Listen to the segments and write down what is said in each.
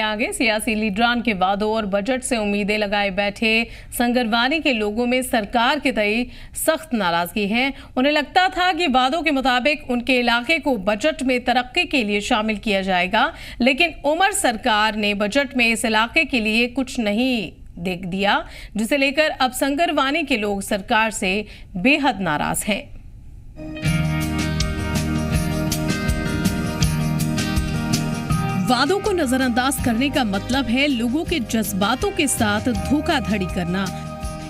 आगे सियासी लीडरान के वादों और बजट से उम्मीदें लगाए बैठे संगरवानी के लोगों में सरकार के तय सख्त नाराजगी है। उन्हें लगता था कि वादों के मुताबिक उनके इलाके को बजट में तरक्की के लिए शामिल किया जाएगा, लेकिन उमर सरकार ने बजट में इस इलाके के लिए कुछ नहीं देख दिया, जिसे लेकर अब संगरवानी के लोग सरकार से बेहद नाराज हैं। वादों को नजरअंदाज करने का मतलब है लोगों के जज्बातों के साथ धोखाधड़ी करना।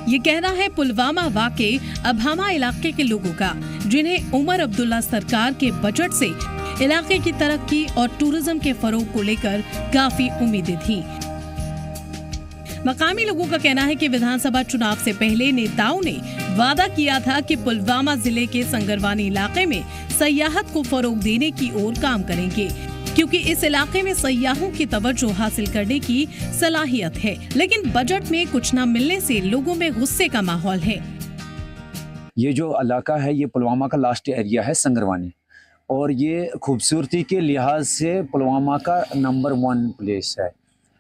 ये कहना है पुलवामा वाक़े अभामा इलाके के लोगों का, जिन्हें उमर अब्दुल्ला सरकार के बजट से इलाके की तरक्की और टूरिज्म के फरोग को लेकर काफी उम्मीदें थी। मकामी लोगों का कहना है कि विधानसभा चुनाव से पहले नेताओं ने वादा किया था कि पुलवामा जिले के संगरवानी इलाके में सयाहत को फरोग देने की ओर काम करेंगे, क्योंकि इस इलाके में सयाहों की तवज्जो हासिल करने की सलाहियत है। लेकिन बजट में कुछ न मिलने से लोगों में गुस्से का माहौल है। ये जो इलाका है ये पुलवामा का लास्ट एरिया है संगरवानी, और ये खूबसूरती के लिहाज से पुलवामा का नंबर 1 प्लेस है,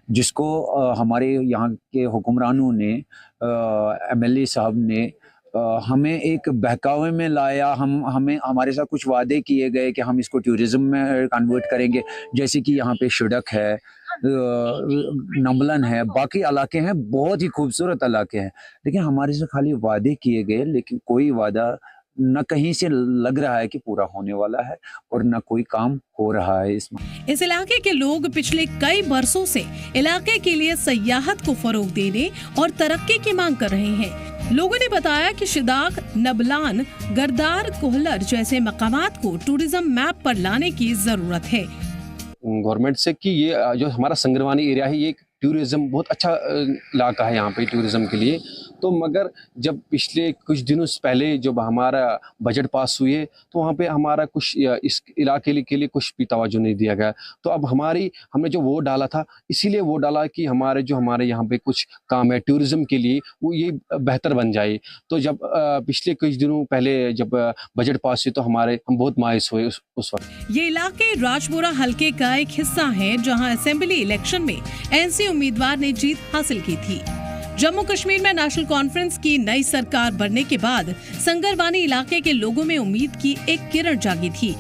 जिसको हमारे यहाँ के हुक्मरानों ने MLA साहब ने हमें एक बहकावे में लाया। हमें हमारे साथ कुछ वादे किए गए कि हम इसको टूरिज्म में कन्वर्ट करेंगे, जैसे कि यहाँ पे शुडक है, नमलन है, बाकी इलाके हैं, बहुत ही खूबसूरत इलाके हैं, लेकिन हमारे से खाली वादे किए गए, लेकिन कोई वादा न कहीं से लग रहा है कि पूरा होने वाला है और न कोई काम हो रहा है इसमें। इस इलाके के लोग पिछले कई बरसों से इलाके के लिए सयाहत को फरोग देने और तरक्की की मांग कर रहे हैं। लोगों ने बताया कि शिदाक, नबलान, गरदार, कोहलर जैसे मकामात को टूरिज्म मैप पर लाने की जरूरत है गवर्नमेंट से कि ये जो हमारा संगरवानी एरिया है, ये एक टूरिज्म बहुत अच्छा इलाका है यहाँ पे टूरिज्म के लिए। तो मगर जब पिछले कुछ दिनों से पहले जब हमारा बजट पास हुए तो वहाँ पे हमारा कुछ इस इलाके के लिए कुछ भी तवज्जो नहीं दिया गया। तो अब हमने जो वोट डाला था, इसीलिए वोट डाला कि हमारे यहाँ पे कुछ काम है टूरिज्म के लिए, वो ये बेहतर बन जाए। तो जब पिछले कुछ दिनों पहले जब बजट पास हुए तो हम बहुत मायूस हुए उस वक्त। ये इलाके राजपुरा हल्के का एक हिस्सा है, जहाँ असेंबली इलेक्शन में NC उम्मीदवार ने जीत हासिल की थी। जम्मू कश्मीर में नेशनल कॉन्फ्रेंस की नई सरकार बनने के बाद संगरवानी इलाके के लोगों में उम्मीद की एक किरण जागी थी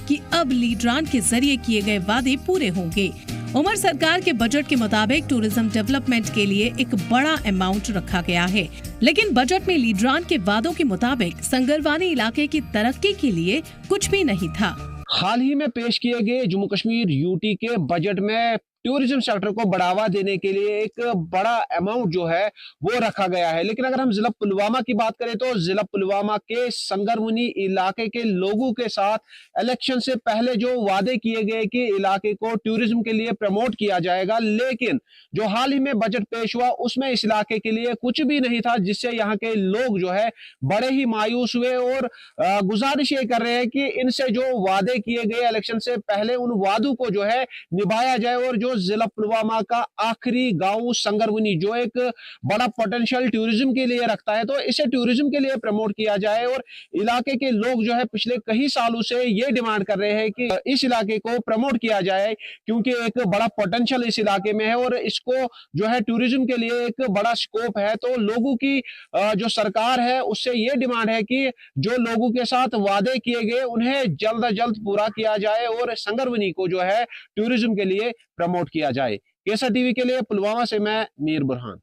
कि अब लीडरान के जरिए किए गए वादे पूरे होंगे। उमर सरकार के बजट के मुताबिक टूरिज्म डेवलपमेंट के लिए एक बड़ा अमाउंट रखा गया है, लेकिन बजट में लीडरान के वादों के मुताबिक संगरवानी इलाके की तरक्की के लिए कुछ भी नहीं था। हाल ही में पेश किए गए जम्मू कश्मीर UT के बजट में टूरिज्म सेक्टर को बढ़ावा देने के लिए एक बड़ा अमाउंट जो है वो रखा गया है। लेकिन अगर हम जिला पुलवामा की बात करें तो जिला पुलवामा के संगरवानी इलाके के लोगों के साथ इलेक्शन से पहले जो वादे किए गए कि इलाके को टूरिज्म के लिए प्रमोट किया जाएगा, लेकिन जो हाल ही में बजट पेश हुआ उसमें इस इलाके के लिए कुछ भी नहीं था, जिससे यहाँ के लोग जो है बड़े ही मायूस हुए और गुजारिश ये कर रहे हैं कि इनसे जो वादे किए गए इलेक्शन से पहले उन वादों को जो है निभाया जाए, और जो जिला पुलवामा का आखिरी गांव संगरवानी जो एक बड़ा पोटेंशियल टूरिज्म के लिए रखता है, तो इसे टूरिज्म के लिए प्रमोट किया जाए। और इलाके के लोग जो है पिछले कई सालों से ये डिमांड कर रहे हैं कि इस इलाके को प्रमोट किया जाए, क्योंकि एक बड़ा पोटेंशियल इस इलाके में है और इसको जो है टूरिज्म के लिए एक बड़ा स्कोप है। तो लोगों की जो सरकार है उससे ये डिमांड है कि जो लोगों के साथ वादे किए गए उन्हें जल्द अज जल्द पूरा किया जाए और संगरवानी को जो है टूरिज्म के लिए प्रमोट किया जाए। केसर टीवी के लिए पुलवामा से मैं मीर बुरहान।